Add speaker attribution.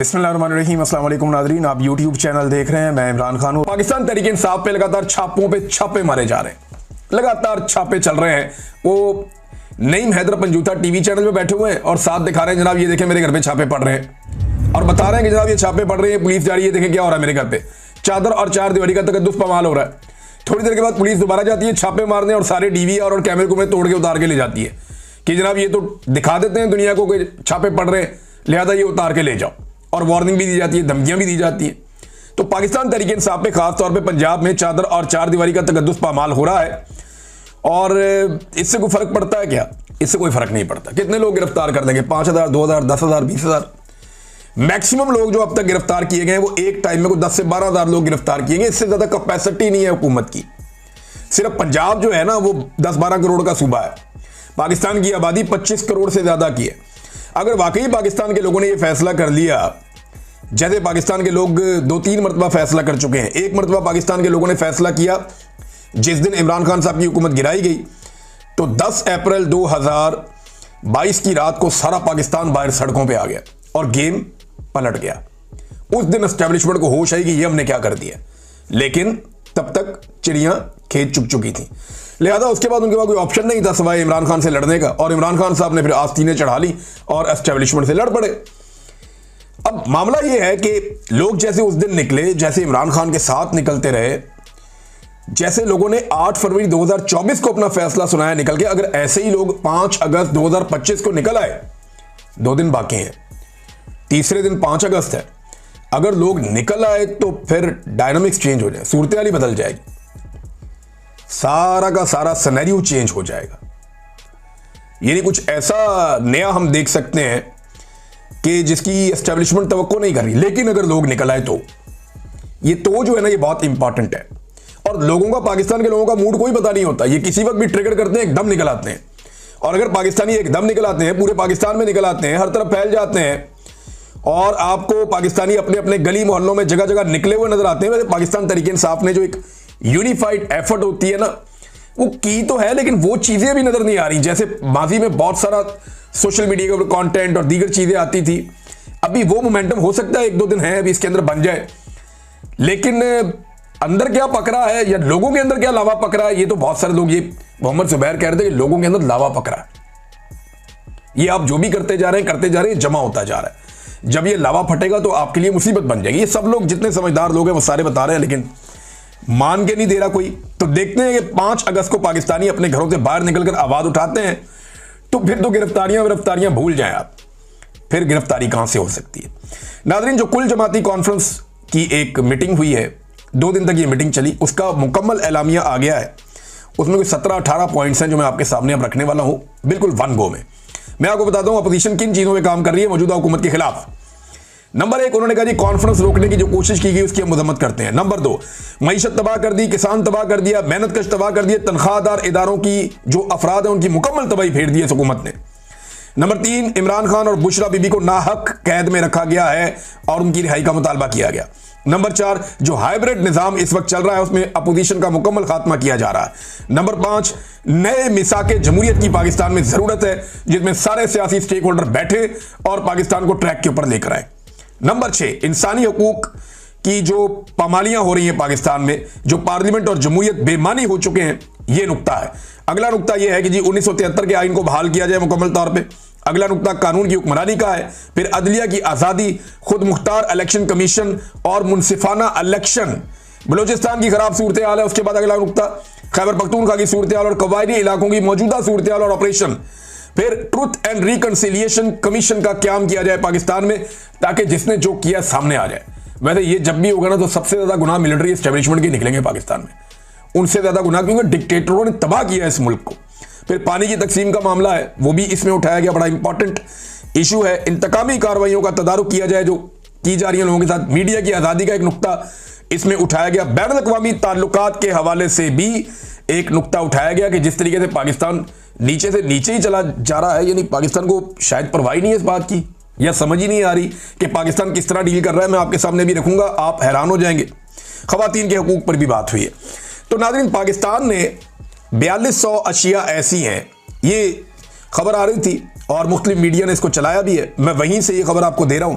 Speaker 1: बिस्मिल्लाहिर्रहमानिर्रहीम। अस्सलाम वालेकुम नाज़रीन, आप यूट्यूब चैनल देख रहे हैं। मैं इमरान खान हूँ। पाकिस्तान तहरीक इंसाफ पे लगातार छापों पे छापे मारे जा रहे हैं, लगातार छापे चल रहे हैं। वो नईम हैदर पंजूथा टीवी चैनल पे बैठे हुए हैं और साथ दिखा रहे हैं, जनाब ये देखें मेरे घर पे छापे पड़ रहे हैं, और बता रहे हैं कि जनाब ये छापे पड़ रहे हैं, पुलिस जा रही है, देखें क्या हो रहा है मेरे घर पे। चादर और चार दीवारी का तकद्दुस पमाल हो रहा है। थोड़ी देर के बाद पुलिस दोबारा जाती है छापे मारने और सारे डीवीआर और कैमरे को में तोड़ के उतार के ले जाती है कि जनाब ये तो दिखा देते हैं दुनिया को कि छापे पड़ रहे हैं, लिहाजा ये उतार के ले जाओ। और वार्निंग भी दी जाती है, धमकियां भी दी जाती हैं। तो पाकिस्तान तहरीक इंसाफ पे खास तौर पे पंजाब में चादर और चार दीवारी का तकद्दुस पामाल हो रहा है, और इससे कोई फर्क पड़ता है क्या? इससे कोई फर्क नहीं पड़ता। कितने लोग गिरफ्तार कर देंगे? 5,000, 2,000, 10,000, 20,000? मैक्सिमम लोग जो अब तक गिरफ्तार किए गए हैं वो एक टाइम में को 10 से 12,000 लोग गिरफ्तार किए गए। इससे ज्यादा कैपेसिटी नहीं है हुकूमत की। सिर्फ पंजाब जो है ना वो 10-12 करोड़ का सूबा है। पाकिस्तान की आबादी 25 करोड़ से ज्यादा की है। अगर वाकई पाकिस्तान के लोगों ने यह फैसला कर लिया, जैसे पाकिस्तान के लोग 2-3 मरतबा फैसला कर चुके हैं। एक मरतबा पाकिस्तान के लोगों ने फैसला किया जिस दिन इमरान खान साहब की हुकूमत गिराई गई, तो 10 अप्रैल 2022 की रात को सारा पाकिस्तान बाहर सड़कों पे आ गया और गेम पलट गया। उस दिन एस्टेब्लिशमेंट को होश आई कि ये हमने क्या कर दिया, लेकिन तब तक चिड़ियां खेत चुक चुकी थी। लिहाजा उसके बाद उनके पास कोई ऑप्शन नहीं था सिवाय इमरान खान से लड़ने का, और इमरान खान साहब ने फिर आस्तीनें चढ़ा ली और एस्टेब्लिशमेंट से लड़ पड़े। अब मामला यह है कि लोग जैसे उस दिन निकले, जैसे इमरान खान के साथ निकलते रहे, जैसे लोगों ने 8 फरवरी 2024 को अपना फैसला सुनाया निकल के, अगर ऐसे ही लोग 5 अगस्त 2025 को निकल आए, 2 दिन बाकी हैं, तीसरे दिन 5 अगस्त है, अगर लोग निकल आए तो फिर डायनामिक्स चेंज हो जाए, सूरत हाल ही बदल जाएगी, सारा का सारा सिनेरियो चेंज हो जाएगा। यानी कुछ ऐसा नया हम देख सकते हैं कि जिसकी एस्टेब्लिशमेंट तवक्को नहीं कर रही। लेकिन अगर लोग निकल आए तो ये तो जो है ना, ये बहुत इंपॉर्टेंट है। और लोगों का, पाकिस्तान के लोगों का मूड कोई पता नहीं होता, ये किसी वक्त भी ट्रिगर करते हैं, एकदम निकल आते हैं। और अगर पाकिस्तानी एकदम निकल आते हैं, पूरे पाकिस्तान में निकल आते हैं, हर तरफ फैल जाते हैं, और आपको पाकिस्तानी अपने अपने गली मोहल्लों में जगह जगह निकले हुए नजर आते हैं। वैसे पाकिस्तान तहरीक इंसाफ ने जो एक यूनिफाइड एफर्ट होती है ना, वो की तो है, लेकिन वो चीजें भी नजर नहीं आ रही। जैसे माजी में बहुत सारा सोशल मीडिया के ऊपर कंटेंट और दीगर चीजें आती थी, अभी वो मोमेंटम हो सकता है 1-2 दिन है अभी इसके अंदर बन जाए, लेकिन अंदर क्या पक रहा है या लोगों के अंदर क्या लावा पक रहा है, ये तो बहुत सारे लोग, ये मोहम्मद जुबैर कह रहे थे कि लोगों के अंदर लावा पक रहा है। ये आप जो भी करते जा रहे हैं, जमा होता जा रहा है। जब ये लावा फटेगा तो आपके लिए मुसीबत बन जाएगी। ये सब लोग, जितने समझदार लोग हैं वो सारे बता रहे हैं, लेकिन मान के नहीं दे रहा कोई। तो देखते हैं कि 5 अगस्त को पाकिस्तानी अपने घरों से बाहर निकलकर आवाज उठाते हैं, तो फिर तो गिरफ्तारियां भूल जाएं आप। फिर गिरफ्तारी कहां से हो सकती है? नाज़रीन, जो कुल जमाती कॉन्फ्रेंस की एक मीटिंग हुई है, 2 दिन तक ये मीटिंग चली, उसका मुकम्मल एलामिया आ गया है। उसमें कोई 17-18 पॉइंट्स हैं जो मैं आपके सामने अब रखने वाला हूं, बिल्कुल वन गो में। मैं आपको बताता हूं अपोजिशन किन चीजों पे काम कर रही है मौजूदा हुकूमत के खिलाफ। नंबर 1, उन्होंने कहा जी कॉन्फ्रेंस रोकने की जो कोशिश की गई उसकी हम मजम्मत करते हैं। नंबर 2, मईशत तबाह कर दी, किसान तबाह कर दिया, मेहनत कश तबाह कर दिया, तनख्वाहदार इदारों की जो अफराद है उनकी मुकम्मल तबाही फेर दी है इस हुकूमत ने। नंबर 3, इमरान खान और बुशरा बीबी को नाहक कैद में रखा गया है और उनकी रिहाई का मुतालबा किया गया। नंबर 4, जो हाइब्रिड निजाम इस वक्त चल रहा है उसमें अपोजिशन का मुकम्मल खात्मा किया जा रहा है। नंबर 5, नए मिसाके जमहूरियत की पाकिस्तान में जरूरत है, जिसमें सारे सियासी स्टेक होल्डर बैठे और पाकिस्तान को ट्रैक के ऊपर लेकर आए। नंबर 6, इंसानी हकूक की जो पामालियां हो रही हैं पाकिस्तान में, जो पार्लियामेंट और जमहूरियत बेमानी हो चुके हैं, यह नुक्ता है। अगला नुक्ता यह है कि जी 1973 के आइन को बहाल किया जाए मुकम्मल तौर पे। अगला नुक्ता कानून की हुक्मरानी का है। फिर अदलिया की आज़ादी, खुद मुख्तार इलेक्शन कमीशन और मुनसिफाना इलेक्शन। बलूचिस्तान की खराब सूरत हाल है। उसके बाद अगला नुक्ता खैबर पख्तूनख्वा की सूरत हाल और कबायली इलाकों की मौजूदा सूरत हाल और ऑपरेशन। फिर ट्रुथ एंड रिकंसिलिएशन कमीशन का क्याम किया जाए पाकिस्तान में, ताकि जिसने जो किया सामने आ जाए। वैसे ये जब भी होगा ना, तो सबसे ज्यादा गुनाह मिलिट्री एस्टेब्लिशमेंट के निकलेंगे पाकिस्तान में, उनसे ज्यादा गुनाह, क्योंकि डिक्टेटरों ने तबाह किया इस मुल्क को। फिर पानी की तकसीम का मामला है, वो भी इसमें उठाया गया, बड़ा इंपॉर्टेंट इशू है। इंतकामी कार्रवाइयों का तदारुक किया जाए जो की जा रही है लोगों के साथ। मीडिया की आजादी का एक नुक्ता इसमें उठाया गया। बैनुल अक़वामी ताल्लुकात के हवाले से भी एक नुक्ता उठाया गया कि जिस तरीके से पाकिस्तान नीचे से नीचे ही चला जा रहा है, यानी पाकिस्तान को शायद परवाह नहीं है इस बात की, या समझ ही नहीं आ रही कि पाकिस्तान किस तरह डील कर रहा है। मैं आपके सामने भी रखूंगा, आप हैरान हो जाएंगे। खवातीन के हकूक पर भी बात हुई है। तो नाज़रीन, पाकिस्तान ने 4200 अशिया ऐसी हैं, ये खबर आ रही थी और मुख्तलिफ मीडिया ने इसको चलाया भी है। मैं वहीं से ये खबर आपको दे रहा हूं